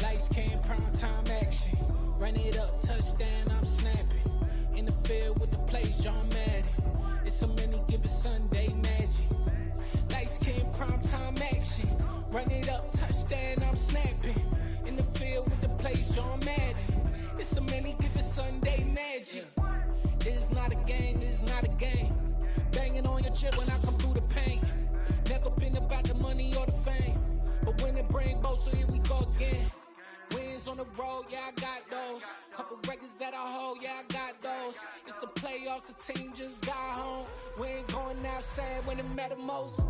Lights came, prime time action. Run it up, touchdown, I'm snapping. In the field with the plays, John Madden. It's so many given Sunday magic. Lights came, prime time action. Run it up, touchdown, I'm snapping. In the field with the plays, John Madden. It's so many given Sunday magic. It is not a game, it is not a game. Banging on your chip when I come through the paint. Never been about the money or the fame. But when it bring both, so here we go again. Wins on the road, yeah, I got those. Couple records that I hold, yeah, I got those. It's the playoffs, the team just got home. We ain't going outside when it matter most.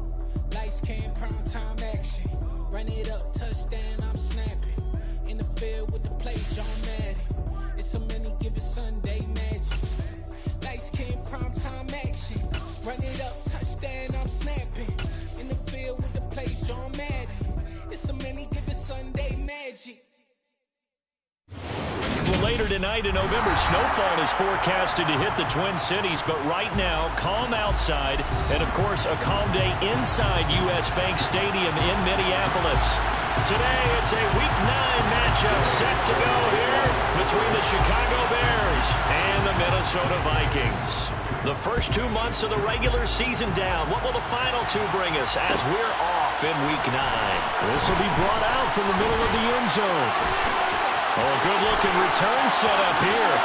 Lights came, prime time action. Run it up, touchdown, I'm snapping. In the field with the plays, John Madden. It's so many given Sunday magic. Lights came, prime time action. Run it up, touchdown, I'm snapping. In the field with the plays, John Madden. It's so many given Sunday magic. Well, later tonight in November, snowfall is forecasted to hit the Twin Cities, but right now, calm outside, and of course, a calm day inside U.S. Bank Stadium in Minneapolis. Today, it's a Week 9 matchup set to go here between the Chicago Bears and the Minnesota Vikings. The first 2 months of the regular season down. What will the final two bring us as we're off in Week 9? This will be brought out from the middle of the end zone. Oh, good-looking return set up here.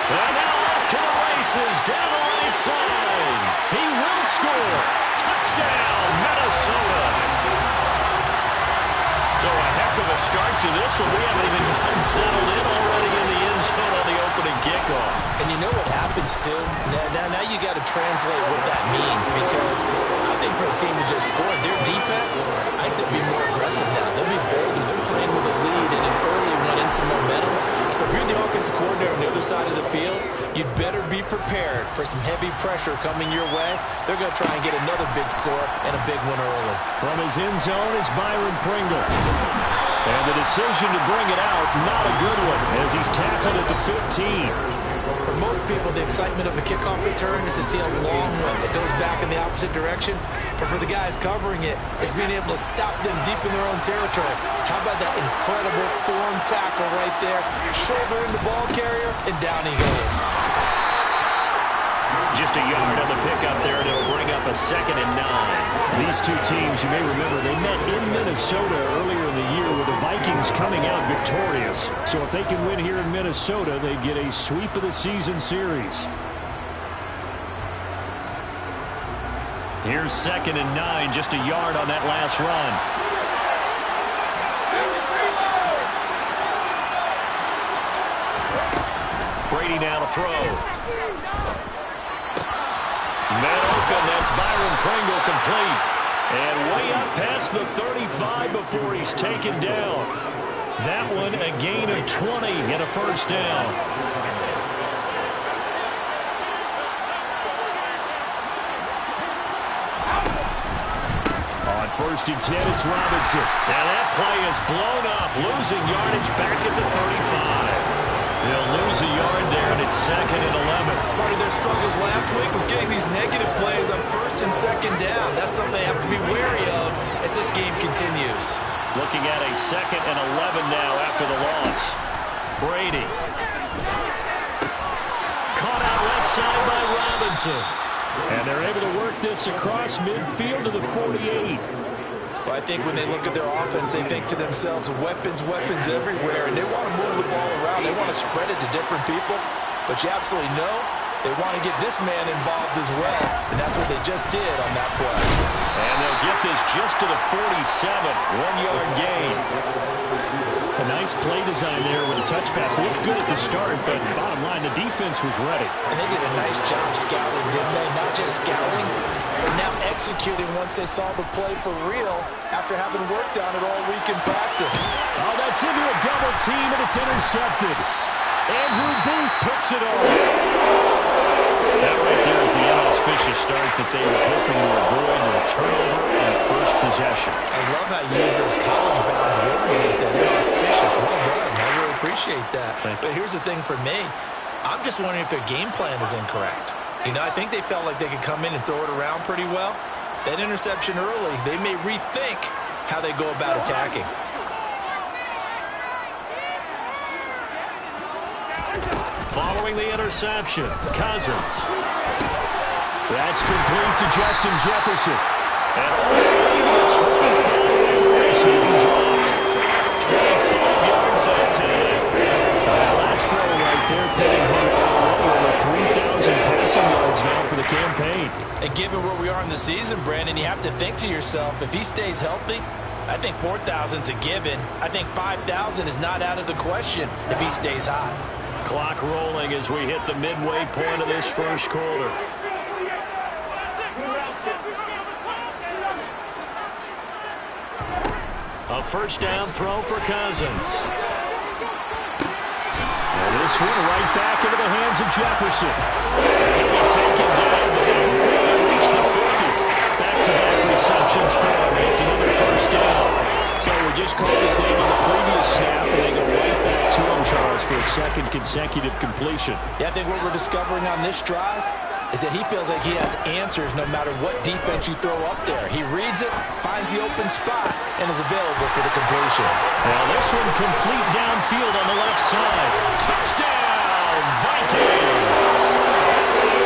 And now off to the races down the right side. He will score. Touchdown, Minnesota. So a heck of a start to this one. We haven't even gotten settled in already in the end zone on the opening kickoff. And you know what happens, too? Now you got to translate what that means, because I think for a team to just score their defense, I think they'll be more aggressive now. They'll be bolder. They're playing with a lead and an early one and some momentum. So if you're the offensive coordinator on the other side of the field, you'd better be prepared for some heavy pressure coming your way. They're going to try and get another big score and a big one early. From his end zone is Byron Pringle. And the decision to bring it out, not a good one, as he's tackled at the 15. For most people, the excitement of a kickoff return is to see a long one that goes back in the opposite direction. But for the guys covering it, it's being able to stop them deep in their own territory. How about that incredible form tackle right there? Shoulder in the ball carrier, and down he goes. Just a yard on the pickup there, and it'll bring up a 2nd and 9. These two teams, you may remember, they met in Minnesota earlier in the year with the Vikings coming out victorious. So if they can win here in Minnesota, they get a sweep of the season series. Here's 2nd and 9, just a yard on that last run. Brady now to throw. Man open, that's Byron Pringle complete. And way up past the 35 before he's taken down. That one a gain of 20 and a first down. On 1st and 10, it's Robinson. Now that play is blown up, losing yardage back at the 35. They'll lose a yard there, and it's 2nd and 11. Part of their struggles last week was getting these negative plays on 1st and 2nd down. That's something they have to be wary of as this game continues. Looking at a 2nd and 11 now after the loss. Brady. Caught out left side by Robinson. And they're able to work this across midfield to the 48. Well, I think when they look at their offense, they think to themselves, weapons, weapons everywhere, and they want to move the ball around. They want to spread it to different people, but you absolutely know they want to get this man involved as well, and that's what they just did on that play. And they'll get this just to the 47, 1-yard gain. A nice play design there with a touch pass. Looked good at the start, but bottom line, the defense was ready. And they did a nice job scouting, didn't they? Not just scouting, but now executing once they saw the play for real after having worked on it all week in practice. Oh, that's into a double team, and it's intercepted. Andrew Booth puts it on. That right there is the inauspicious start that they were hoping to avoid with a turnover and first possession. I love how you use those college-bound words like that. Inauspicious. Well done. I really appreciate that. But here's the thing for me. I'm just wondering if their game plan is incorrect. You know, I think they felt like they could come in and throw it around pretty well. That interception early, they may rethink how they go about attacking. Following the interception, Cousins. That's complete to Justin Jefferson. And only 25 dropped. 25 yards that time. Last throw right there, pitting him over 3,000 passing yards now for the campaign. And given where we are in the season, Brandon, you have to think to yourself, if he stays healthy, I think 4,000's a given. I think 5,000 is not out of the question if he stays hot. Clock rolling as we hit the midway point of this first quarter. A first down throw for Cousins. And this one right back into the hands of Jefferson. He'll be taken down, but he'll reach the 40. Back-to-back receptions for him. It's another first down. So we just called his name on the previous snap, and they go right back to him, Charles, for a second consecutive completion. Yeah, I think what we're discovering on this drive is that he feels like he has answers no matter what defense you throw up there. He reads it, finds the open spot, and is available for the completion. Now this one complete downfield on the left side. Touchdown, Vikings!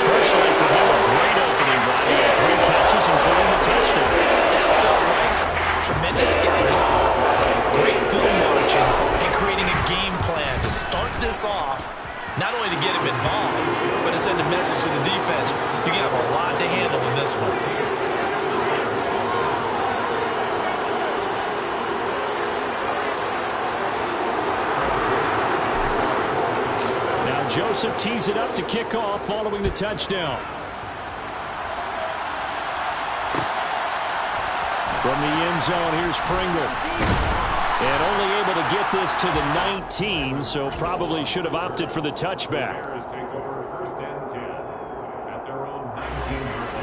Personally, for him, a great opening drive. He had 3 catches, including the touchdown. That felt right. Tremendous scouting, great film watching, and creating a game plan to start this off. Not only to get him involved, but to send a message to the defense. You can have a lot to handle in this one. Now Joseph tees it up to kick off following the touchdown. From the end zone, here's Pringle. And only able to get this to the 19, so probably should have opted for the touchback. Bears take over first and 10 at their own 19-yard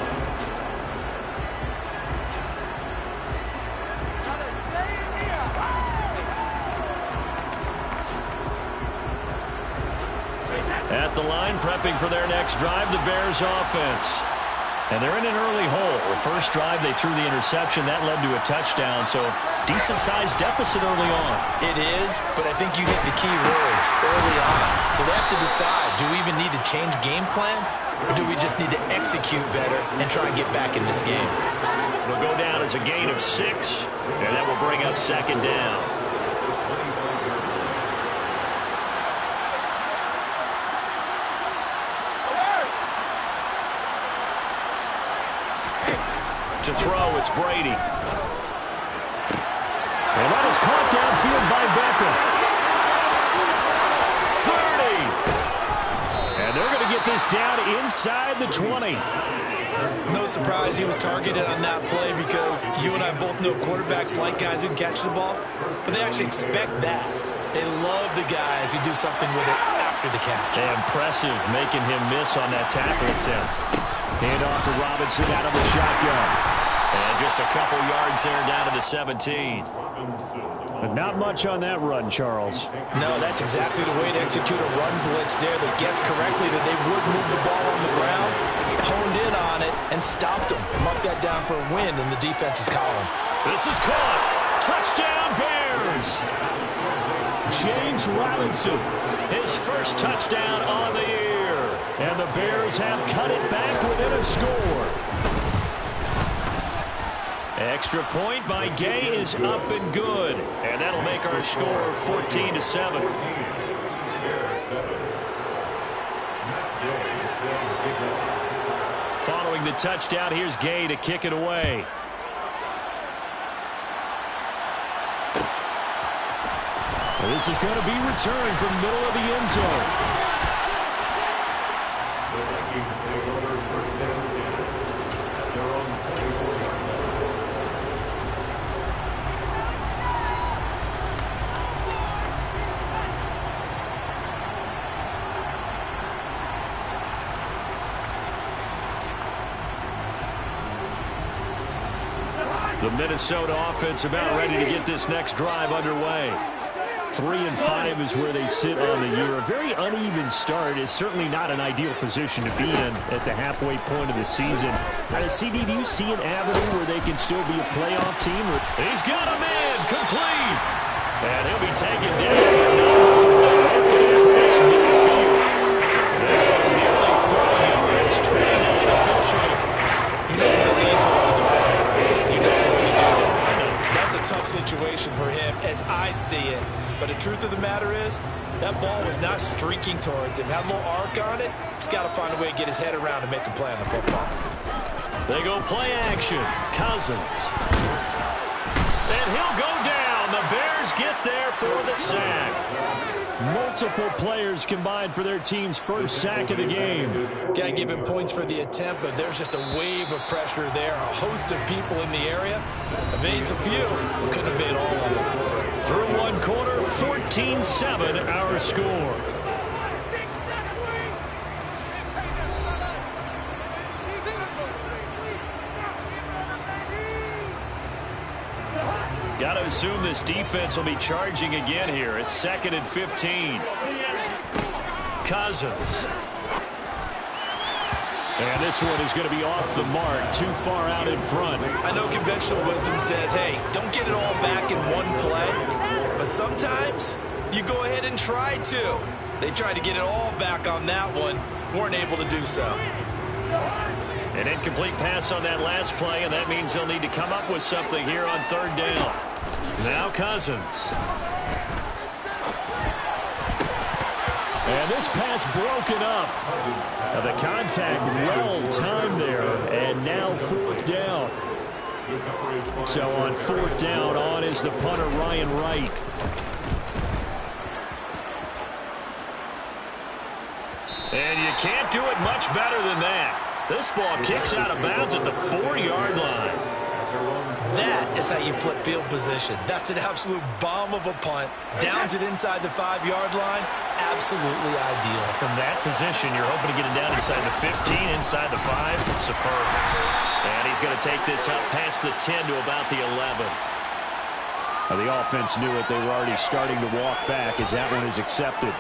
line. At the line, prepping for their next drive, the Bears offense. And they're in an early hole. First drive, they threw the interception. That led to a touchdown, so decent-sized deficit early on. It is, but I think you hit the key words early on. So they have to decide, do we even need to change game plan, or do we just need to execute better and try and get back in this game? It'll go down as a gain of 6, and that will bring up second down. To throw, it's Brady. And that is caught downfield by Beckham. 30. And they're going to get this down inside the 20. No surprise he was targeted on that play because you and I both know quarterbacks like guys who catch the ball, but they actually expect that. They love the guys who do something with it after the catch. Impressive making him miss on that tackle attempt. Hand off to Robinson out of the shotgun. And just a couple yards there down to the 17. But not much on that run, Charles. No, that's exactly the way to execute a run blitz there. They guessed correctly that they would move the ball on the ground, honed in on it, and stopped them. Mark that down for a win in the defense's column. This is caught. Touchdown, Bears! James Robinson, his first touchdown on the year. And the Bears have cut it back within a score. Extra point by Gay is up and good. And that'll make our score 14-7. Following the touchdown, here's Gay to kick it away. And this is going to be returned from the middle of the end zone. the Vikings take over first and 10 at their own 24-yard line. The Minnesota offense about ready to get this next drive underway. 3-5 is where they sit on the year. A very uneven start is certainly not an ideal position to be in at the halfway point of the season. CD, do you see an avenue where they can still be a playoff team? He's got a man complete. And he'll be taken down. as I see it. But the truth of the matter is, that ball was not streaking towards him. Had a little arc on it. He's got to find a way to get his head around and make a play on the football. They go play action. Cousins. And he'll go down. The Bears get there for the sack. Multiple players combined for their team's first sack of the game. Got to give him points for the attempt, but there's just a wave of pressure there. A host of people in the area. Evades a few, but couldn't evade all of them. Through one quarter, 14-7 our score. Got to assume this defense will be charging again here. It's 2nd and 15. Cousins. And this one is going to be off the mark, too far out in front. I know conventional wisdom says, hey, don't get it all back in one play. But sometimes you go ahead and try to. They tried to get it all back on that one. Weren't able to do so. An incomplete pass on that last play, and that means they'll need to come up with something here on 3rd down. Now Cousins. And this pass broken up. Now the contact well timed there, and now 4th down. So on 4th down, on is the punter Ryan Wright. And you can't do it much better than that. This ball kicks out of bounds at the 4-yard line. That is how you flip field position. That's an absolute bomb of a punt. Downs it inside the 5-yard line. Absolutely ideal. From that position, you're hoping to get it down inside the 15, inside the 5. Superb. And he's going to take this up past the 10 to about the 11. Now the offense knew it. They were already starting to walk back as that one is accepted.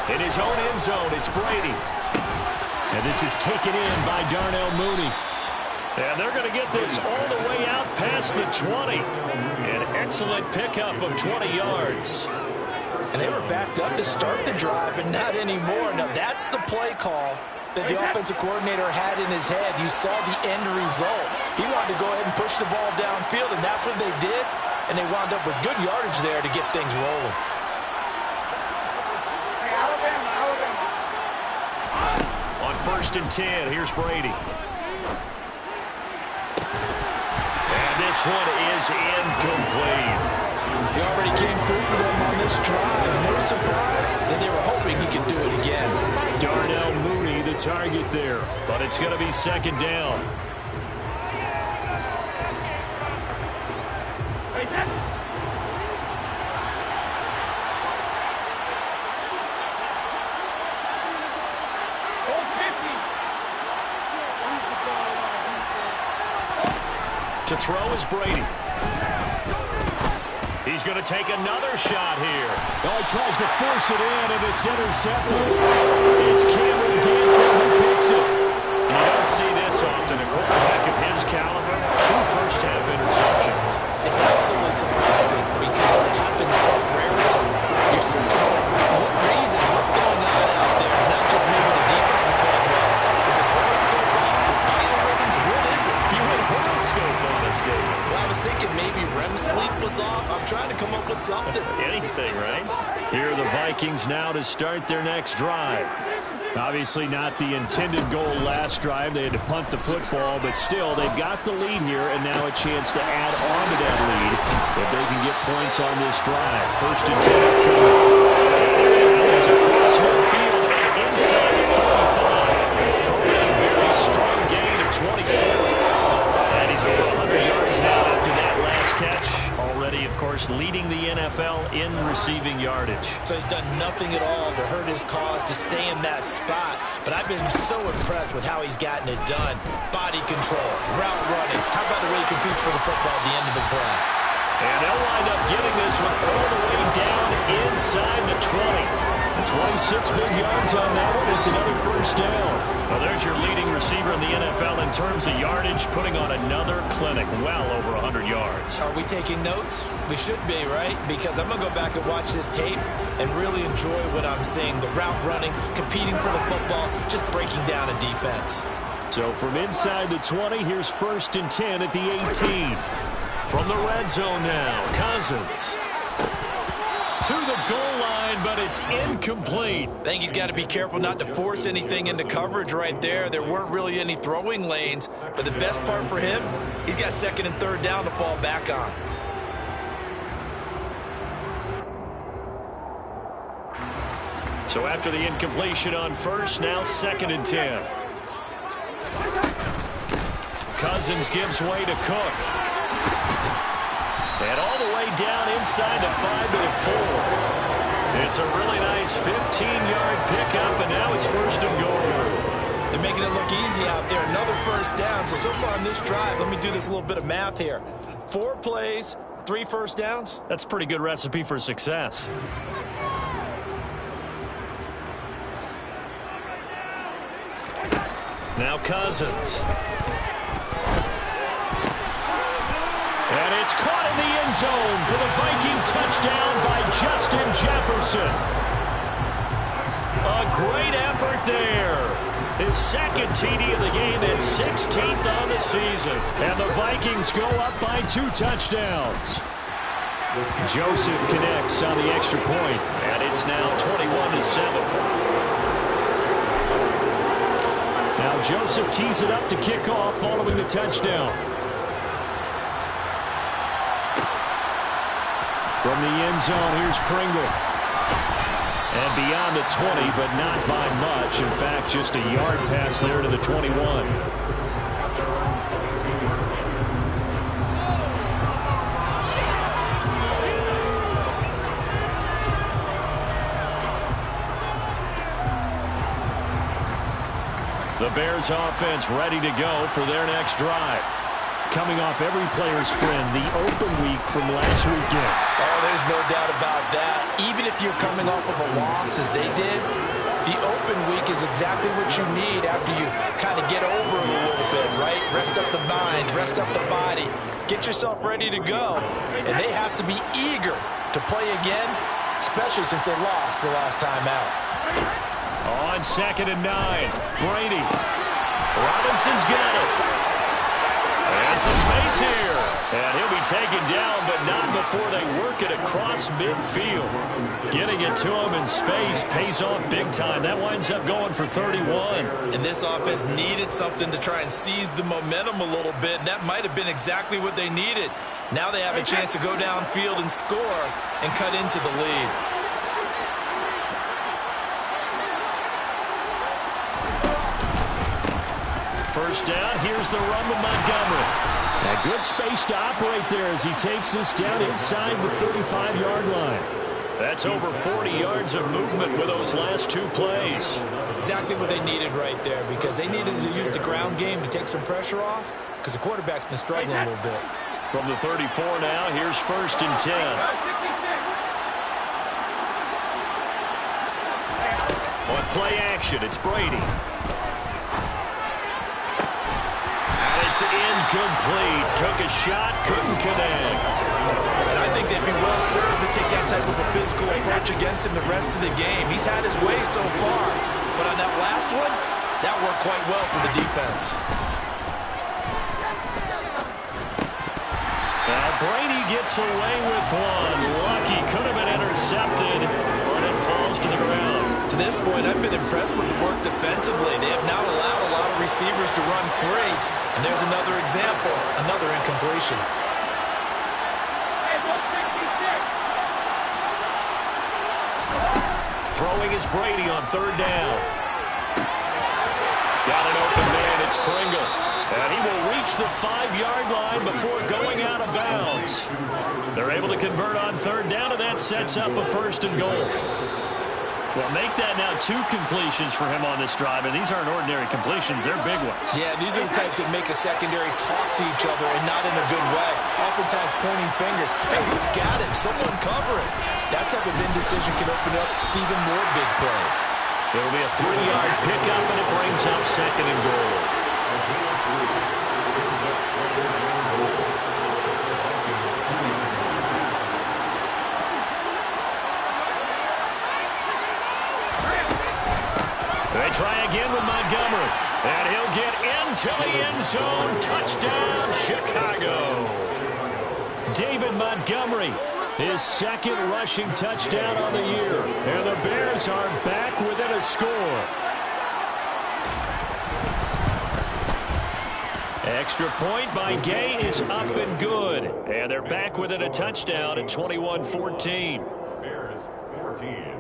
In his own end zone, it's Brady. And this is taken in by Darnell Mooney. And they're going to get this all the way out past the 20. An excellent pickup of 20 yards. And they were backed up to start the drive, but not anymore. Now, that's the play call that the offensive coordinator had in his head. You saw the end result. He wanted to go ahead and push the ball downfield, and that's what they did. And they wound up with good yardage there to get things rolling. On 1st and 10, here's Brady. And this one is incomplete. He already came through for them on this drive. No surprise that they were hoping he could do it again. Darnell Mooney, the target there. But it's going to be 2nd down. To throw is Brady. He's going to take another shot here. Oh, he tries to force it in, and it's intercepted. It's Cameron Dantzler who picks it. You don't see this often. A quarterback of his caliber, 2 first-half interceptions. It's absolutely surprising because it happens so rarely. You're searching for what reason, what's going on out there. It's not just maybe the defense is playing well. Is his horoscope off? His biorhythms? What is it? You went horoscope on us, David. Well, I was thinking maybe REM sleep was off. I'm trying to come up with something. Anything, right? Here are the Vikings now to start their next drive. Obviously not the intended goal last drive. They had to punt the football, but still, they've got the lead here, and now a chance to add on to that lead if they can get points on this drive. 1st and 10. It's across midfield and inside the 45. A very strong gain of 24. And he's over 100 yards now after that last catch. Already, of course, leading the NFL in receiving yardage. So he's done nothing at all to hurt his cause, to stay in that spot. But I've been so impressed with how he's gotten it done. Body control, route running. How about the way he competes for the football at the end of the play? And they'll wind up getting this one all the way down inside the 20. 26 big yards on that one. It's another first down. Well, there's your leading receiver in the NFL in terms of yardage, putting on another clinic, well over 100 yards. Are we taking notes? We should be, right? Because I'm going to go back and watch this tape and really enjoy what I'm seeing. The route running, competing for the football, just breaking down a defense. So from inside the 20, here's 1st and 10 at the 18. From the red zone now, Cousins to the goal line, but it's incomplete. I think he's got to be careful not to force anything into coverage right there. There weren't really any throwing lanes, but the best part for him, he's got 2nd and 3rd down to fall back on. So after the incompletion on 1st, now 2nd and 10. Cousins gives way to Cook. And all the way down inside the 5 to the 4. It's a really nice 15-yard pickup, and now it's 1st and goal. They're making it look easy out there. Another 1st down. So far on this drive, let me do this little bit of math here. 4 plays, 3 1st downs. That's a pretty good recipe for success. Now Cousins. And it's caught in the end zone for the Viking touchdown by Justin Jefferson. A great effort there. His 2nd TD of the game and 16th on the season. And the Vikings go up by 2 touchdowns. Joseph connects on the extra point, and it's now 21-7. Now Joseph tees it up to kick off following the touchdown. From the end zone, here's Pringle. And beyond the 20, but not by much. In fact, just a yard pass there to the 21. The Bears offense ready to go for their next drive. Coming off every player's friend, the open week from last weekend. Oh, there's no doubt about that. Even if you're coming off of a loss as they did, the open week is exactly what you need after you kind of get over it a little bit, right? Rest up the mind, rest up the body, get yourself ready to go. And they have to be eager to play again, especially since they lost the last time out. On 2nd and 9, Brady. Robinson's got it. And some space here. And he'll be taken down, but not before they work it across midfield. Getting it to him in space pays off big time. That winds up going for 31. And this offense needed something to try and seize the momentum a little bit, and that might have been exactly what they needed. Now they have a chance to go downfield and score and cut into the lead. First down, here's the run with Montgomery. A good space to operate there as he takes this down inside the 35-yard line. That's over 40 yards of movement with those last 2 plays. Exactly what they needed right there, because they needed to use the ground game to take some pressure off, because the quarterback's been struggling a little bit. From the 34 now, here's 1st and 10. On play action, it's Brady. It's incomplete. Took a shot, couldn't connect. And I think they'd be well served to take that type of a physical approach against him the rest of the game. He's had his way so far, but on that last one, that worked quite well for the defense. Now Brady gets away with one. Lucky, could have been intercepted, but it falls to the ground. To this point, I've been impressed with the work defensively. They have not allowed a lot of receivers to run free. And there's another example, another incompletion. Throwing is Brady on 3rd down. Got an open man, it's Pringle. And he will reach the 5-yard line before going out of bounds. They're able to convert on 3rd down, and that sets up a 1st and goal. Well, make that now 2 completions for him on this drive, and these aren't ordinary completions. They're big ones. Yeah, these are the types that make a secondary talk to each other and not in a good way. Oftentimes pointing fingers. Hey, who's got him? Someone cover it. That type of indecision can open up even more big plays. It'll be a 3-yard pickup, and it brings up 2nd and goal. They try again with Montgomery. And he'll get into the end zone. Touchdown, Chicago. David Montgomery, his 2nd rushing touchdown on the year. And the Bears are back within a score. Extra point by Gay is up and good. And they're back within a touchdown at 21-14. Bears 14.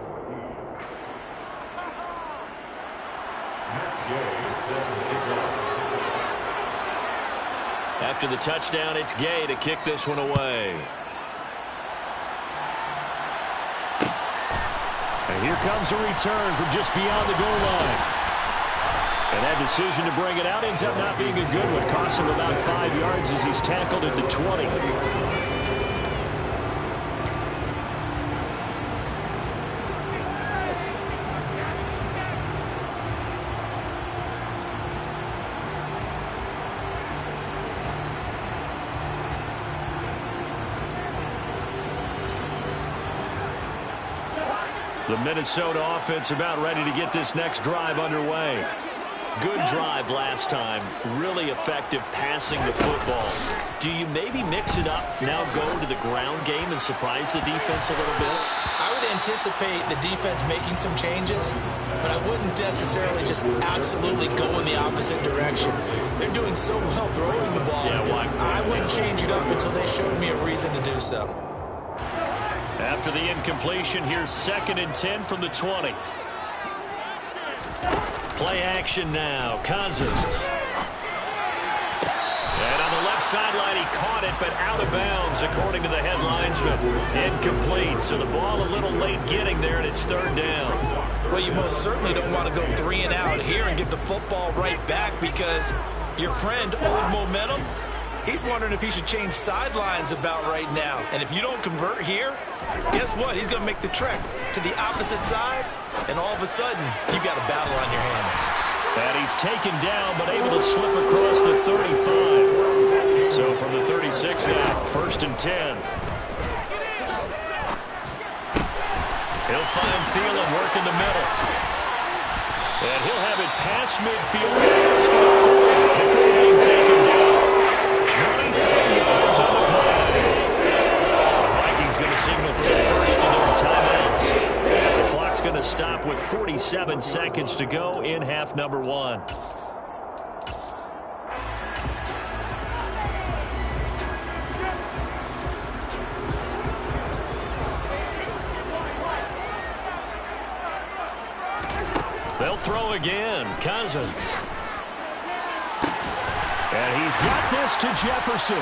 After the touchdown, it's Gay to kick this one away. And here comes a return from just beyond the goal line. And that decision to bring it out ends up not being a good one. Cost him about 5 yards as he's tackled at the 20. The Minnesota offense about ready to get this next drive underway. Good drive last time. Really effective passing the football. Do you maybe mix it up, now go to the ground game and surprise the defense a little bit? I would anticipate the defense making some changes, but I wouldn't necessarily just absolutely go in the opposite direction. They're doing so well throwing the ball. Yeah, why? I wouldn't change it up until they showed me a reason to do so. After the incompletion, here's 2nd and 10 from the 20. Play action now. Cousins. And on the left sideline, he caught it, but out of bounds, according to the head linesman. Incomplete, so the ball a little late getting there, and it's 3rd down. Well, you most certainly don't want to go 3 and out here and get the football right back because your friend, Old Momentum, he's wondering if he should change sidelines about right now. And if you don't convert here, guess what? He's going to make the trek to the opposite side, and all of a sudden, you've got a battle on your hands. And he's taken down, but able to slip across the 35. So from the 36 now, 1st and 10. He'll find Thielen work in the middle. And he'll have it past midfield. Before being taken down. 23 yards on the play. The Vikings going to signal for the first of their timeouts. As the clock's going to stop with 47 seconds to go in half number 1. They'll throw again. Cousins. And he's got this to Jefferson.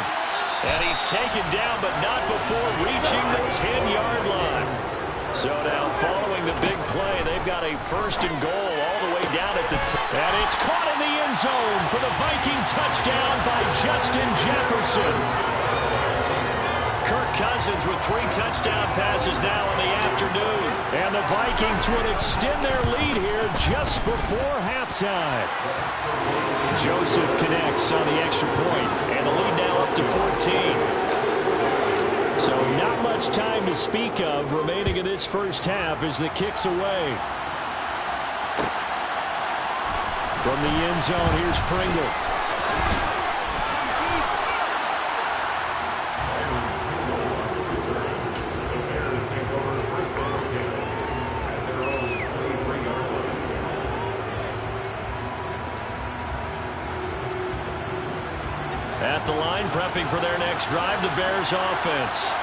And he's taken down, but not before reaching the 10-yard line. So now following the big play, they've got a 1st and goal all the way down at the 10. And it's caught in the end zone for the Viking touchdown by Justin Jefferson. Kirk Cousins with 3 touchdown passes now in the afternoon. And the Vikings would extend their lead here just before halftime. Joseph connects on the extra point, and the lead now up to 14. So not much time to speak of remaining in this first half as the kick's away. From the end zone, here's Pringle. At the line, prepping for their next drive, the Bears offense.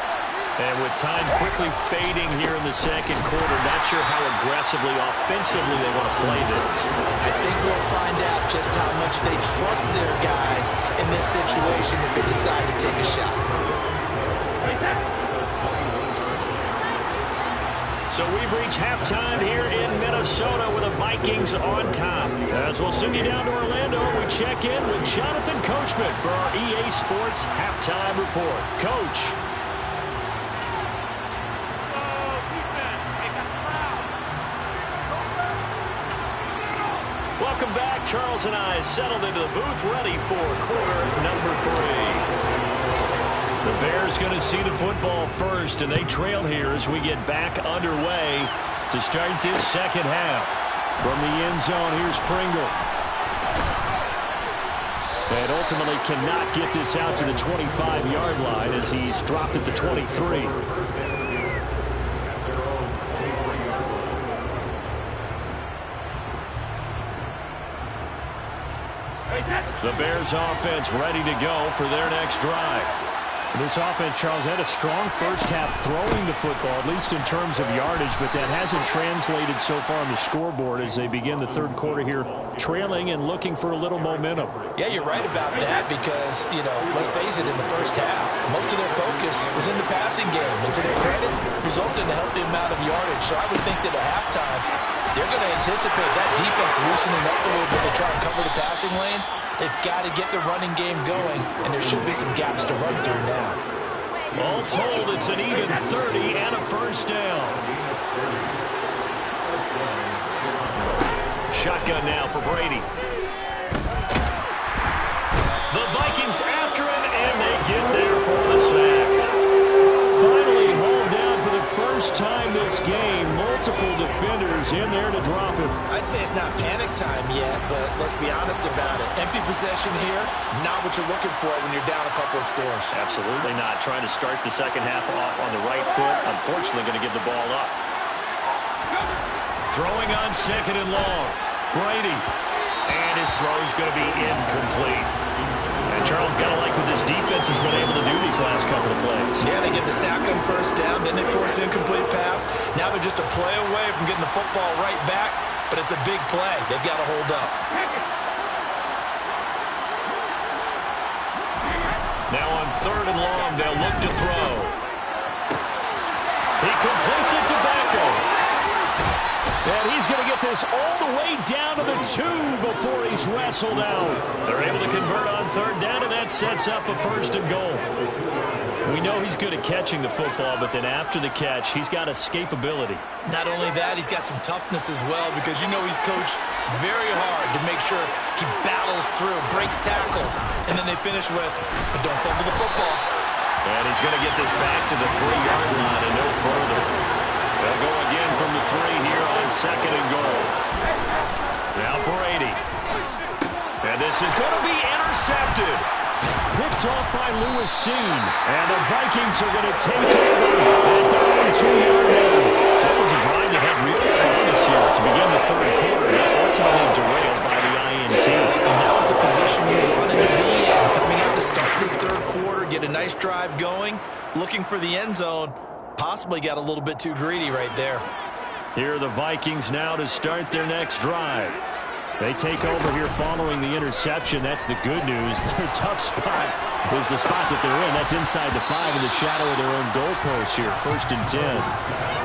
And with time quickly fading here in the second quarter, not sure how aggressively, offensively they want to play this. I think we'll find out just how much they trust their guys in this situation if they decide to take a shot. So we've reached halftime here in Minnesota with the Vikings on top. As we'll send you down to Orlando, we check in with Jonathan Coachman for our EA Sports Halftime Report. Coach. Welcome back. Charles and I settled into the booth, ready for quarter number 3. The Bears going to see the football first, and they trail here as we get back underway to start this second half. From the end zone, here's Pringle. And ultimately cannot get this out to the 25-yard line as he's dropped at the 23. The Bears offense ready to go for their next drive. This offense, Charles, had a strong first half throwing the football, at least in terms of yardage, but that hasn't translated so far on the scoreboard as they begin the third quarter here, trailing and looking for a little momentum. Yeah, you're right about that because, let's face it, in the first half, most of their focus was in the passing game. And to their credit, resulted in a healthy amount of yardage. So I would think that at halftime, they're going to anticipate that defense loosening up a little bit to try and cover the passing lanes. They've got to get the running game going, and there should be some gaps to run through now. All told, it's an even 30 and a first down. Shotgun now for Brady. The Vikings after him, and they get there for the sack. Finally hauled down for the first time this game. Multiple defenders in there to drop him. I'd say it's not panic time yet, but let's be honest about it. Empty possession here, not what you're looking for when you're down a couple of scores. Absolutely not. Trying to start the second half off on the right foot. Unfortunately, going to give the ball up. Throwing on second and long. Brady. And his throw is going to be incomplete. And Charles, got to like what this defense has been able to do these last couple of plays. Yeah, they get the sack on first down, then they force an incomplete pass. Now they're just a play away from getting the football right back, but it's a big play. They've got to hold up. Now on third and long, they'll look to throw. He completes it to Backo. And he's going to get this all the way down to the 2 before he's wrestled out. They're able to convert on third down, and that sets up a first and goal. We know he's good at catching the football, but then after the catch, he's got escapability. Not only that, he's got some toughness as well because you know he's coached very hard to make sure he battles through, breaks tackles, and then they finish with, but don't fumble the football. And he's going to get this back to the 3-yard line and no further. They'll go again from the 3 here on second and goal. Now Brady. And this is going to be intercepted. Picked off by Lewis Seen. And the Vikings are going to take over at their own 2-yard line. So that was a drive that had real promise here to begin the third quarter, but ultimately derailed by the INT. And that was the position you wanted to be in. Coming out to start this third quarter, get a nice drive going, looking for the end zone. Possibly got a little bit too greedy right there. Here are the Vikings now to start their next drive. They take over here following the interception. That's the good news. Their tough spot is the spot that they're in. That's inside the 5 in the shadow of their own goalpost here. 1st and 10.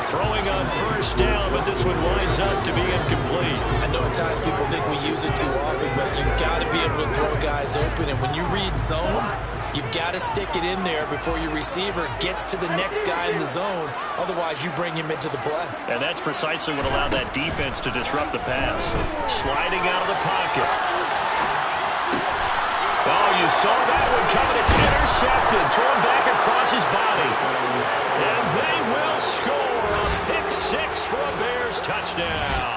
Throwing on first down, but this one winds up to be incomplete. I know at times people think we use it too often, but you've got to be able to throw guys open. And when you read zone, you've got to stick it in there before your receiver gets to the next guy in the zone. Otherwise, you bring him into the play. And that's precisely what allowed that defense to disrupt the pass. Sliding out of the pocket. Oh, you saw that one coming. It's intercepted. Thrown back across his body. And they will score a pick 6 for a Bears touchdown.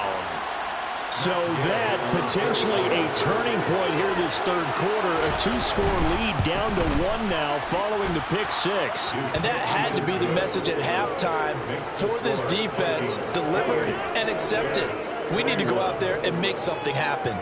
So that potentially a turning point here this third quarter. A 2-score lead down to 1 now following the pick 6. And that had to be the message at halftime for this defense. Delivered and accepted. We need to go out there and make something happen.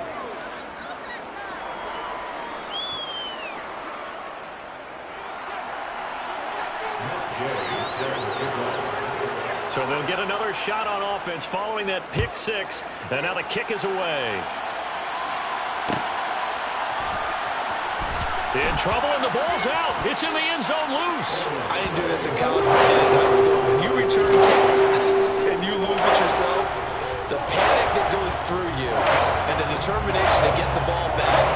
So they'll get another shot on offense following that pick 6. And now the kick is away. In trouble, and the ball's out. It's in the end zone loose. I didn't do this in college, but I did in high school. When you return kicks and you determination to get the ball back.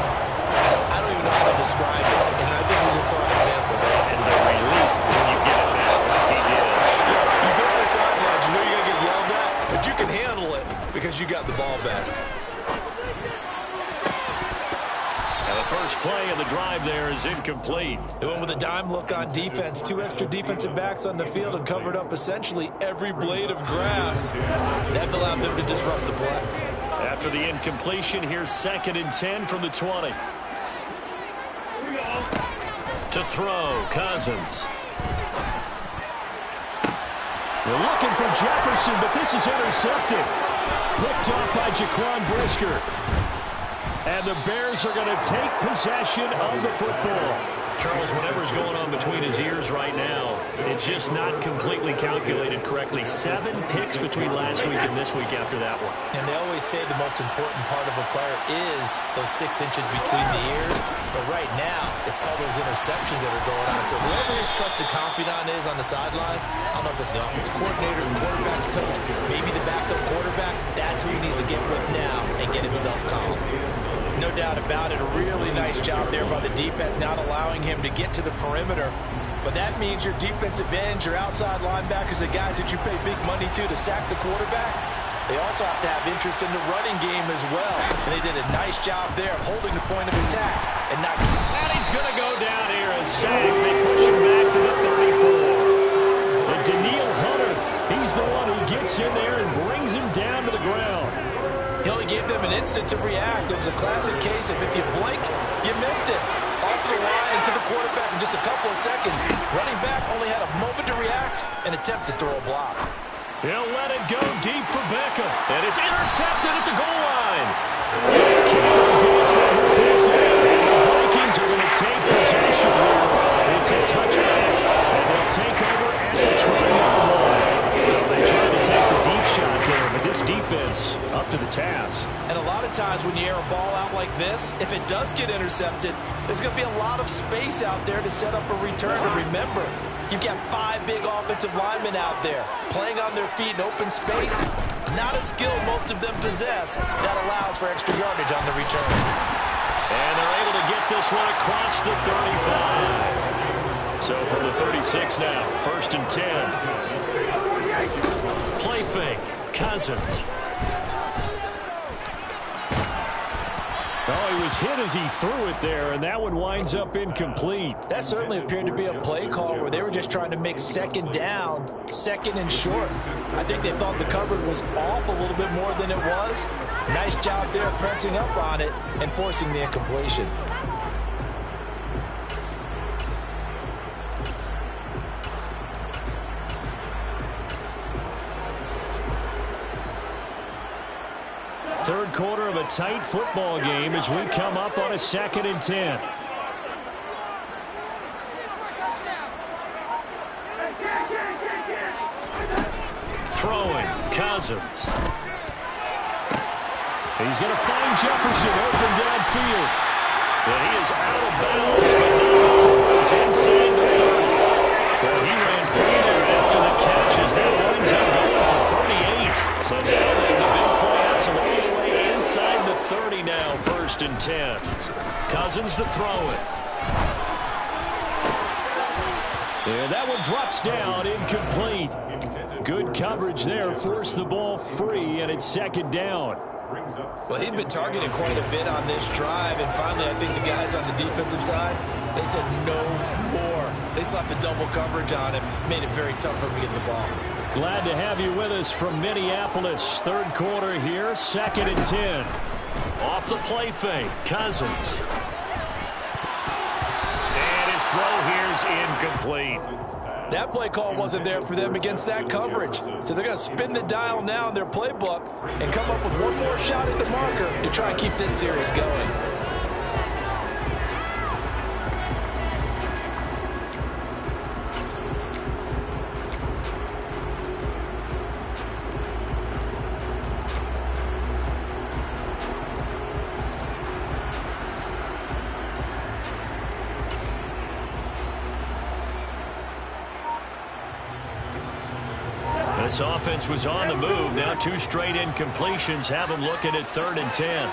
I don't even know how to describe it. And I think we just saw an example there. And the relief when you get it back like he did. Yeah, you go to the sidelines, you know you're going to get yelled at, but you can handle it because you got the ball back. And the first play of the drive there is incomplete. They went with a dime look on defense. 2 extra defensive backs on the field and covered up essentially every blade of grass. That allowed them to disrupt the play. After the incompletion, here's 2nd and 10 from the 20. To throw, Cousins. They're looking for Jefferson, but this is intercepted. Picked off by Jaquan Brisker. And the Bears are going to take possession of the football. Charles, whatever's going on between his ears right now, it's just not completely calculated correctly. 7 picks between last week and this week after that one. And they always say the most important part of a player is those 6 inches between the ears. But right now, it's all those interceptions that are going on. So whoever his trusted confidant is on the sidelines, I don't know if it's the offensive coordinator, the quarterback's coach, maybe the backup quarterback, that's who he needs to get with now and get himself calm. No doubt about it. A really nice job there by the defense, not allowing him to get to the perimeter. But that means your defensive ends, your outside linebackers, the guys that you pay big money to sack the quarterback, they also have to have interest in the running game as well. And they did a nice job there of holding the point of attack. And he's going to go down here as sack. They push him back to the 34. And Daniil Hunter, he's the one who gets in there and brings him down to the ground. He only gave them an instant to react. It was a classic case of if you blink, you missed it. Off the line and to the quarterback in just a couple of seconds. Running back only had a moment to react and attempt to throw a block. He'll let it go deep for Beckham. And it's intercepted at the goal line. It's Cameron Dantzler who picks it. And the Vikings are going to take possession here. It's a touchback. And they'll take over at the 20-yard line. They tried to take the deep shot there, but this defense up to the task. And a lot of times when you air a ball out like this, if it does get intercepted, there's going to be a lot of space out there to set up a return. And remember, you've got 5 big offensive linemen out there playing on their feet in open space. Not a skill most of them possess that allows for extra yardage on the return. And they're able to get this one across the 35. So from the 36 now, 1st and 10. Play fake, Cousins. Oh, he was hit as he threw it there, and that one winds up incomplete. That certainly appeared to be a play call where they were just trying to make 2nd down, 2nd and short. I think they thought the coverage was off a little bit more than it was. Nice job there pressing up on it and forcing the incompletion. Third quarter of a tight football game as we come up on a 2nd and 10. Throwing, Cousins. He's going to find Jefferson open downfield. And he is out of bounds, but now the is inside the 30. Well, he ran free there after the catch as that winds up going for 38. So now the big play has him all the way inside the 30 now, 1st and 10. Cousins to throw it. And that one drops down, incomplete. Good coverage there, forced the ball free, and it's 2nd down. Well, he'd been targeted quite a bit on this drive, and finally I think the guys on the defensive side, they said no more. They slapped the double coverage on him, made it very tough for him to get the ball. Glad to have you with us from Minneapolis. Third quarter here, 2nd and 10. Off the play fake, Cousins. And his throw here's incomplete. That play call wasn't there for them against that coverage. So they're going to spin the dial now in their playbook and come up with one more shot at the marker to try and keep this series going. This offense was on the move. Now 2 straight incompletions have them looking at 3rd and 10.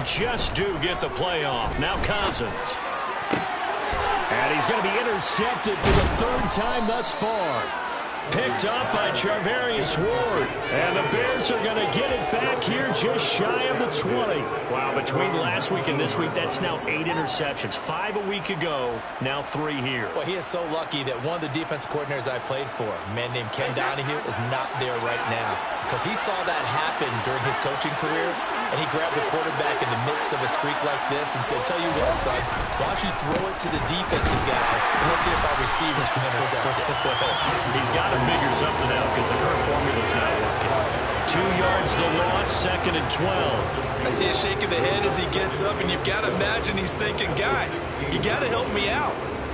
just do get the play off. Now Cousins. And he's going to be intercepted for the third time thus far. Picked up by Charvarius Ward. And the Bears are going to get it back here just shy of the 20. Wow, between last week and this week, that's now 8 interceptions. 5 a week ago, now 3 here. Well, he is so lucky that one of the defense coordinators I played for, a man named Ken Donahue, is not there right now. Because he saw that happen during his coaching career, and he grabbed the quarterback in the midst of a streak like this and said, tell you what, son, why don't you throw it to the defensive guys, and let's see if our receivers can intercept it. He's got to figure something out because the current formula's not working. 2 yards the loss, 2nd and 12. I see a shake of the head as he gets up, and you've got to imagine he's thinking, guys, you got to help me out.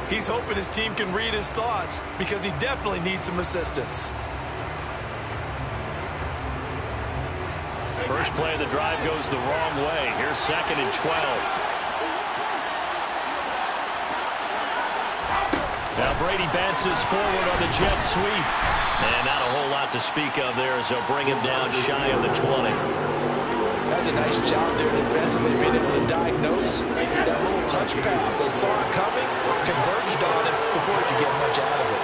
He's hoping his team can read his thoughts because he definitely needs some assistance. First play of the drive goes the wrong way. Here's 2nd and 12. Now Brady bounces forward on the jet sweep. And not a whole lot to speak of there as they'll bring him down shy of the 20. That's a nice job there defensively, being able to diagnose that little touch pass. They saw it coming, converged on it before he could get much out of it.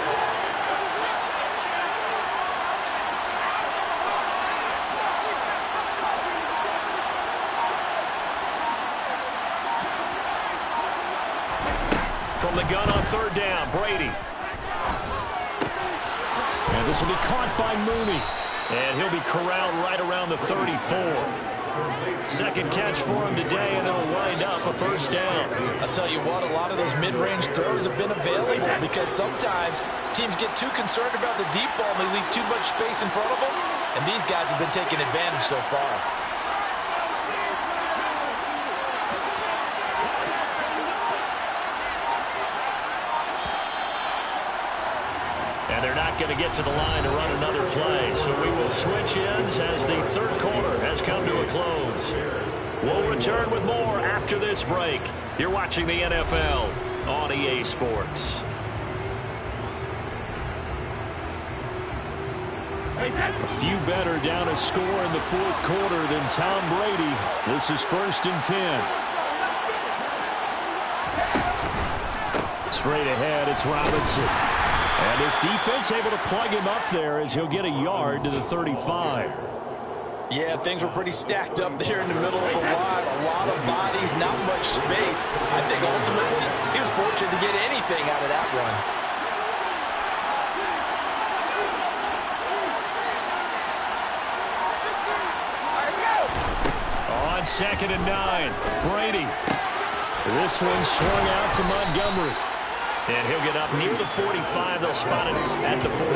From the gun on 3rd down, Brady. And this will be caught by Mooney. And he'll be corralled right around the 34. Second catch for him today, and it'll wind up a 1st down. I'll tell you what, a lot of those mid-range throws have been available because sometimes teams get too concerned about the deep ball and they leave too much space in front of them. And these guys have been taking advantage so far. And they're not going to get to the line to run another play. So we will switch ends as the 3rd quarter has come to a close. We'll return with more after this break. You're watching the NFL on EA Sports. A few better down a score in the 4th quarter than Tom Brady. This is 1st and 10. Straight ahead, it's Robinson. And this defense able to plug him up there as he'll get a yard to the 35. Yeah, things were pretty stacked up there in the middle of the line. A lot of bodies, not much space. I think ultimately he was fortunate to get anything out of that run. On 2nd and 9, Brady. This one swung out to Montgomery. And he'll get up near the 45. They'll spot it at the 44.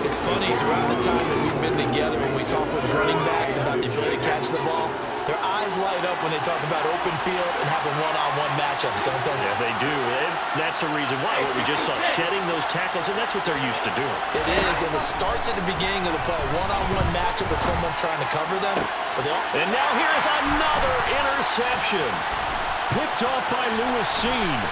It's funny, throughout the time that we've been together, when we talk with running backs about the ability to catch the ball, their eyes light up when they talk about open field and having one-on-one matchups, don't they? Yeah, they do. And that's the reason why. We just saw shedding those tackles, and that's what they're used to doing. It is, and it starts at the beginning of the play. One-on-one matchup with someone trying to cover them. And now here's another interception. Picked off by Lewis Cine.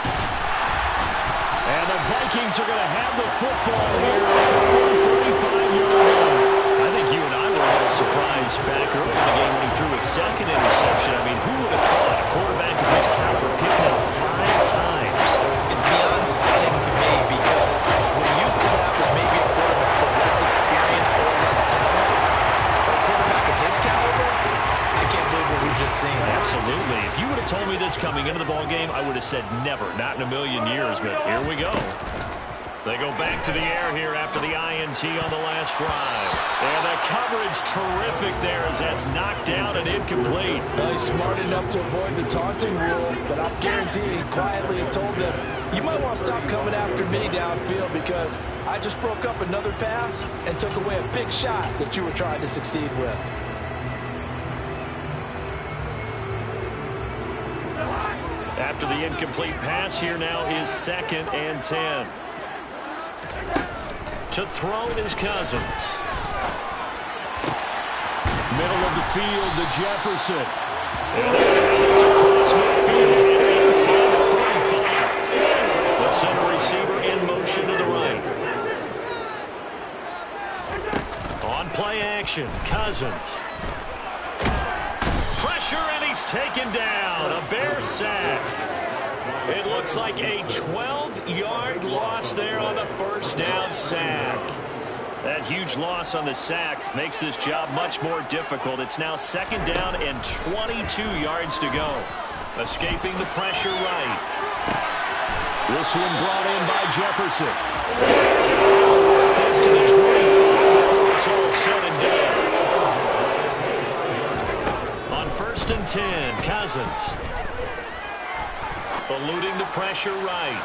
And the Vikings are going to have the football here at the 45-yard line. I think you and I were a little surprised back early in the game when he threw his 2nd interception. I mean, who would have thought a quarterback of his caliber picked out 5 times? It's beyond stunning to me because we're used to that with maybe a quarterback with less experience or less talent. But a quarterback of his caliber, I can't believe what we've just seen. Absolutely. If you would have told me this coming into the ballgame, I would have said never, not in a million years, but here we go. They go back to the air here after the INT on the last drive. And the coverage terrific there as that's knocked down and incomplete. Well, he's smart enough to avoid the taunting rule, but I'm guaranteeing he quietly has told them, you might want to stop coming after me downfield because I just broke up another pass and took away a big shot that you were trying to succeed with. After the incomplete pass, here now is 2nd and 10. To throw is Cousins. Middle of the field to Jefferson. And it's across midfield and inside the 45. The center receiver in motion to the right. On play action, Cousins. Pressure second down. A Bear sack. It looks like a 12-yard loss there on the first down sack. That huge loss on the sack makes this job much more difficult. It's now second down and 22 yards to go. Escaping the pressure right. This one brought in by Jefferson. Gets to the 25 before it's all said and done. On 1st and 10, Cousins. Eluding the pressure right.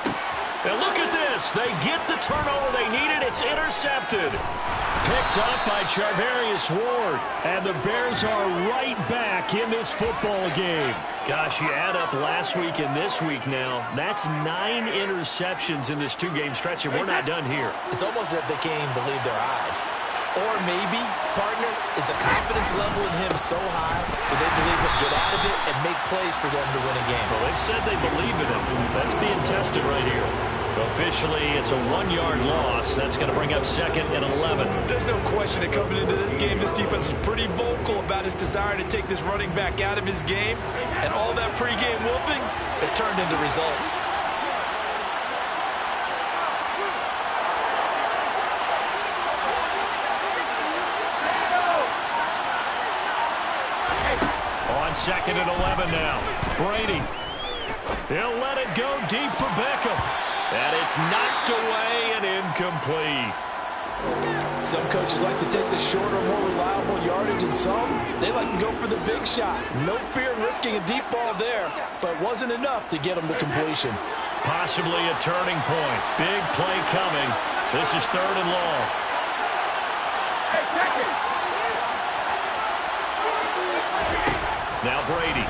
And look at this. They get the turnover they needed. It's intercepted. Picked up by Charvarius Ward. And the Bears are right back in this football game. Gosh, you add up last week and this week now. That's 9 interceptions in this 2-game stretch, and we're not done here. It's almost as if they can't even believe their eyes. Or maybe, partner, is the confidence level in him so high that they believe he'll get out of it and make plays for them to win a game? Well, they've said they believe in him. That's being tested right here. Officially, it's a 1-yard loss. That's going to bring up 2nd and 11. There's no question that coming into this game, this defense was pretty vocal about his desire to take this running back out of his game. And all that pregame wolfing has turned into results. On 2nd and 11 now. Brady. He'll let it go deep for Beckham. And it's knocked away and incomplete. Some coaches like to take the shorter, more reliable yardage, and some, they like to go for the big shot. No fear in risking a deep ball there, but wasn't enough to get them to completion. Possibly a turning point. Big play coming. This is 3rd and long. Now Brady.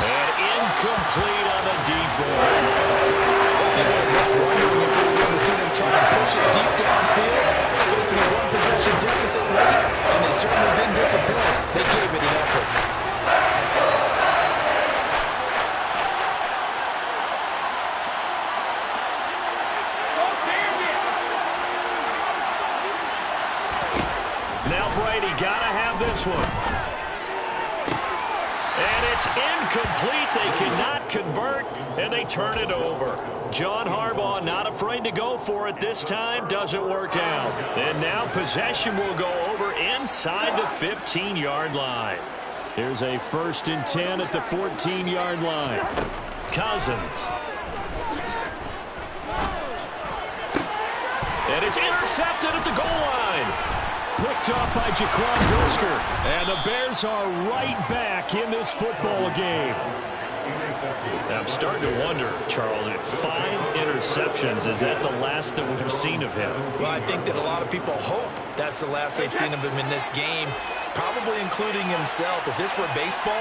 And incomplete on the deep ball. Wondering if we're going to see them try to push it deep downfield, facing a one-possession deficit late, and they certainly didn't disappoint. They gave it an effort. Now Brady, gotta have this one. And it's incomplete. They cannot convert, and they turn it over. John Harbaugh not afraid to go for it this time. Doesn't work out. And now possession will go over inside the 15-yard line. Here's a 1st and 10 at the 14-yard line. Cousins. And it's intercepted at the goal line. Picked off by Jaquan Brisker. And the Bears are right back in this football game. I'm starting to wonder, Charles, if 5 interceptions, is that the last that we've seen of him? Well, I think that a lot of people hope that's the last they've seen of him in this game, probably including himself. If this were baseball,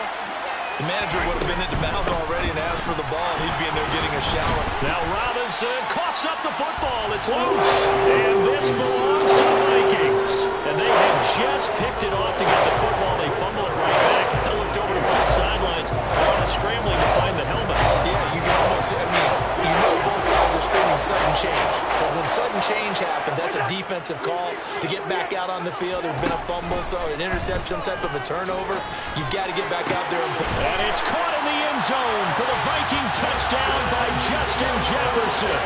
the manager would have been at the mound already and asked for the ball, and he'd be in there getting a shower. Now Robinson coughs up the football. It's loose. And this belongs to the Vikings. And they had just picked it off to get the football. They fumble it right back. They looked over to both sidelines, kind of scrambling to find the helmets. Yeah, you can almost, you know both sides are screaming sudden change. Because when sudden change happens, that's a defensive call to get back out on the field. There's been a fumble, so an interception, some type of a turnover. You've got to get back out there and put. And it's caught in the end zone for the Viking touchdown by Justin Jefferson.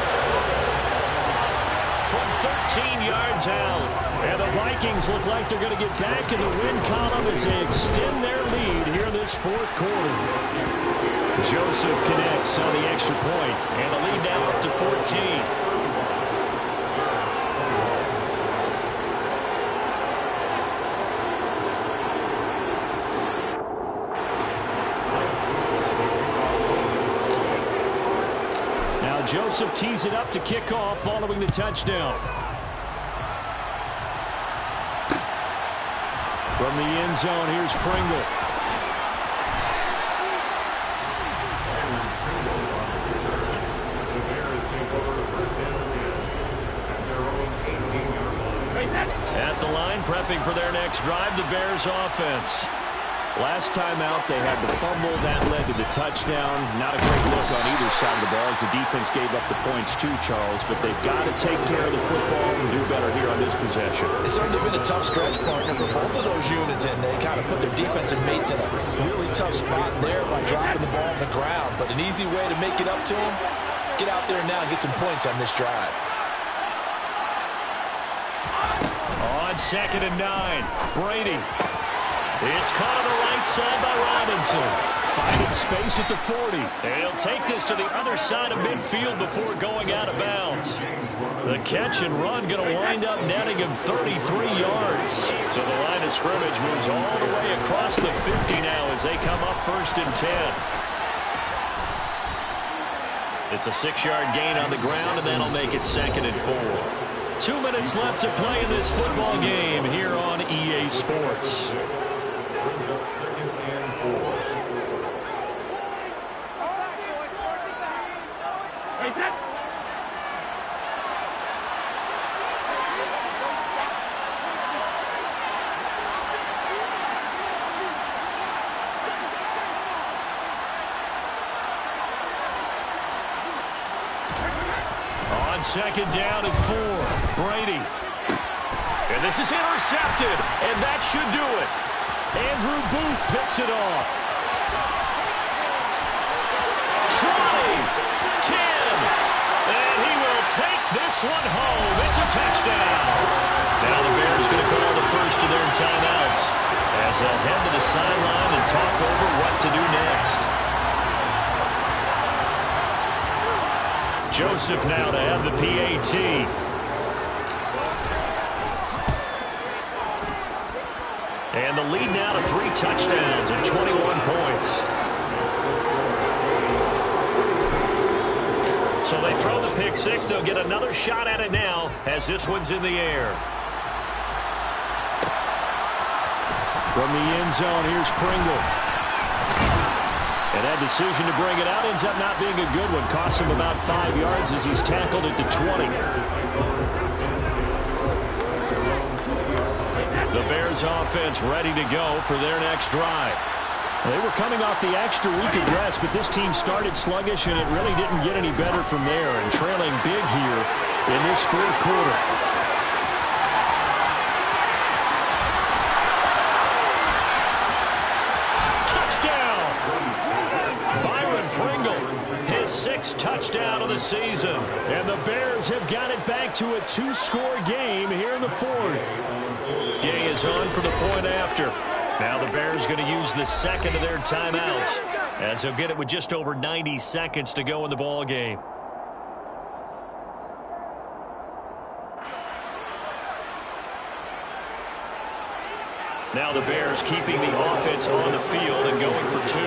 From 13 yards out. And the Vikings look like they're going to get back in the win column as they extend their lead here in this 4th quarter. Joseph connects on the extra point, and the lead now up to 14. Joseph tees it up to kick off following the touchdown. From the end zone, here's Pringle. At the line, prepping for their next drive, the Bears offense. Last time out, they had the fumble. That led to the touchdown. Not a great look on either side of the ball as the defense gave up the points too, Charles. But they've got to take care of the football and do better here on this possession. It's certainly been a tough stretch, partner, for both of those units, and they kind of put their defensive mates in a really tough spot there by dropping the ball on the ground. But an easy way to make it up to them, get out there now and get some points on this drive. On 2nd and 9, Brady. It's caught on the right side by Robinson. Finding space at the 40. And he'll take this to the other side of midfield before going out of bounds. The catch and run going to wind up netting him 33 yards. So the line of scrimmage moves all the way across the 50 now as they come up 1st and 10. It's a 6-yard gain on the ground, and that'll make it 2nd and 4. 2 minutes left to play in this football game here on EA Sports. Brings up 2nd and 4. On 2nd down and 4, Brady. And this is intercepted, and that should do it. Andrew Booth picks it off. 20, 10, and he will take this one home. It's a touchdown. Now the Bears going to call the first of their timeouts as they'll head to the sideline and talk over what to do next. Joseph now to have the PAT. And the lead now to 3 touchdowns and 21 points. So they throw the pick 6. They'll get another shot at it now as this one's in the air. From the end zone, here's Pringle. And that decision to bring it out ends up not being a good one. Costs him about 5 yards as he's tackled at the 20. The Bears offense ready to go for their next drive. They were coming off the extra week of rest, but this team started sluggish, and it really didn't get any better from there, and trailing big here in this 4th quarter. Touchdown! Byron Pringle, his 6th touchdown of the season. And the Bears have got it back to a 2-score game here in the 4th. Gay is on for the point after. Now the Bears going to use the 2nd of their timeouts as they'll get it with just over 90 seconds to go in the ball game. Now the Bears keeping the offense on the field and going for 2.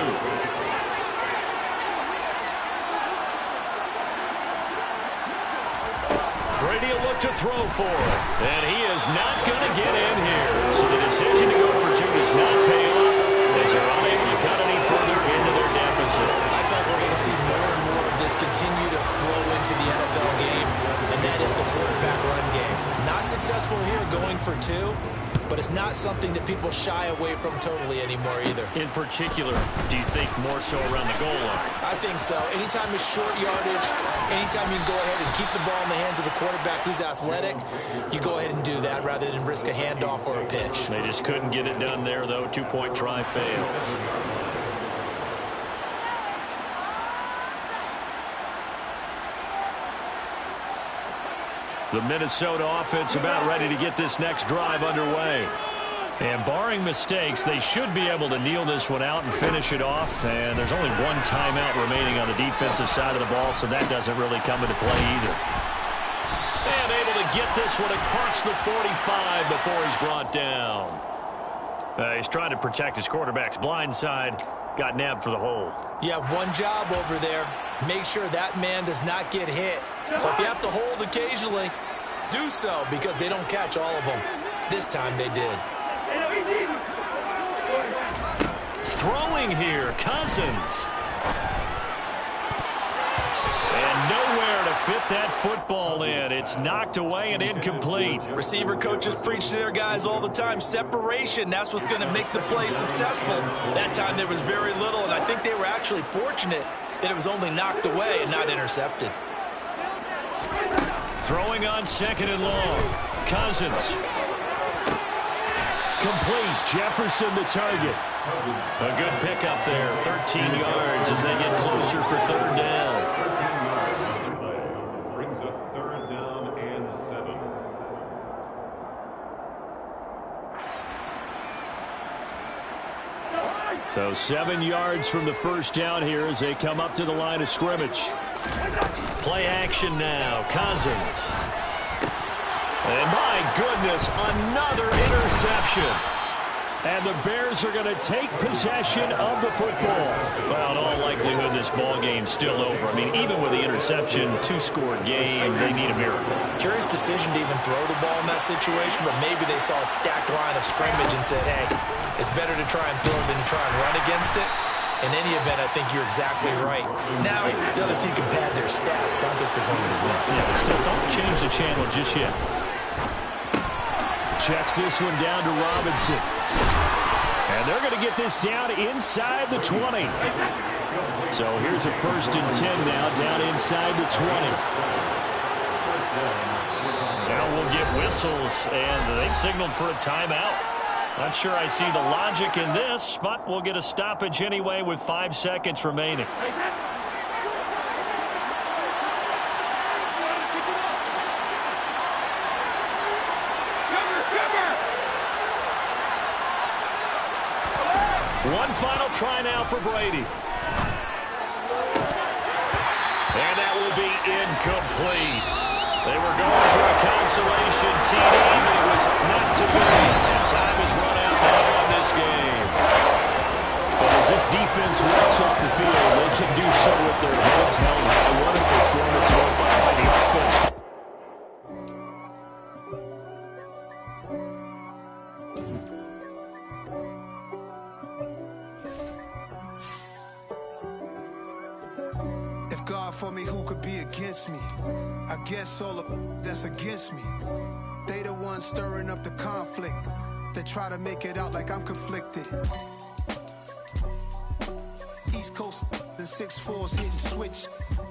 Brady will look to throw for it. And he is not going to get in here. So the decision to go for 2 does not pay off as they're unable to cut any further into their deficit. I thought we're going to see more and more of this continue to flow into the NFL game, and that is the quarterback run game. Not successful here going for 2, but it's not something that people shy away from totally anymore either. In particular, do you think more so around the goal line? I think so. Anytime it's short yardage, anytime you can go ahead and keep the ball in the hands of the quarterback who's athletic, you go ahead and do that rather than risk a handoff or a pitch. They just couldn't get it done there, though. 2-point try fails. The Minnesota offense about ready to get this next drive underway. And barring mistakes, they should be able to kneel this one out and finish it off. And there's only 1 timeout remaining on the defensive side of the ball, so that doesn't really come into play either. And able to get this one across the 45 before he's brought down. He's trying to protect his quarterback's blind side. Got nabbed for the hold. You have one job over there. Make sure that man does not get hit. So if you have to hold occasionally, do so because they don't catch all of them. This time they did. Throwing here, Cousins. And nowhere to fit that football in. It's knocked away and incomplete. Receiver coaches preach to their guys all the time. Separation, that's what's going to make the play successful. That time there was very little, and I think they were actually fortunate that it was only knocked away and not intercepted. Throwing on 2nd and long. Cousins. Complete. Jefferson the target. A good pickup there. 13 yards as they get closer for 3rd down. 13 yards. Brings up 3rd down and 7. So 7 yards from the first down here as they come up to the line of scrimmage. Play action now. Cousins. And my goodness, another interception. And the Bears are going to take possession of the football. Well, in all likelihood, this ball game's still over. I mean, even with the interception, 2-score game, they need a miracle. Curious decision to even throw the ball in that situation, but maybe they saw a stacked line of scrimmage and said, hey, it's better to try and throw than to try and run against it. In any event, I think you're exactly right. Now, the other team can pad their stats, but I don't think they're going to win. Yeah, but still, don't change the channel just yet. Checks this one down to Robinson. And they're going to get this down inside the 20. So here's a 1st and 10 now, down inside the 20. Now we'll get whistles, and they've signaled for a timeout. Not sure I see the logic in this, but we'll get a stoppage anyway with 5 seconds remaining. One final try now for Brady. And that will be incomplete. They were going for a consolation TD, but it was not to be. And time is run out now on this game. But as this defense walks off the field, they can do so with their heads held high. What a performance by the offense. God for me, who could be against me? I guess all of that's against me. They the ones stirring up the conflict. They try to make it out like I'm conflicted. East Coast and 6'4's hitting switch.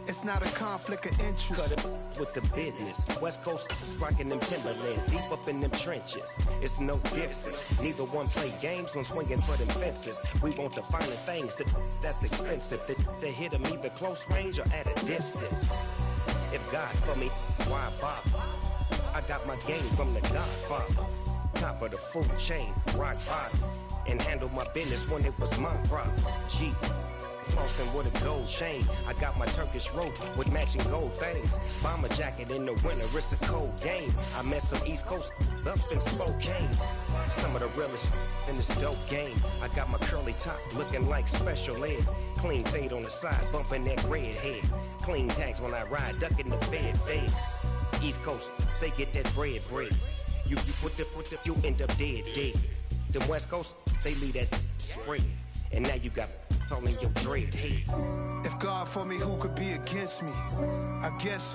It's not a conflict of interest. Cut it with the business. West Coast rocking them Timberlands, deep up in them trenches. It's no difference. Neither one play games when swinging for them fences. We want the finer things that's expensive. They hit them either close range or at a distance. If God for me, why bother? I got my game from the Godfather. Top of the food chain, rock bottom. And handle my business when it was my problem. G. Flossing with a gold chain. I got my Turkish rope with matching gold things. Bomber jacket in the winter, it's a cold game. I met some East Coast up in Spokane. Some of the realest in this dope game. I got my curly top looking like special ed. Clean fade on the side, bumping that red head. Clean tags when I ride, ducking the feds. East Coast, they get that bread. You put the, you end up dead. The West Coast, they leave that spread. And now you got calling your dread head. If God for me, who could be against me? I guess all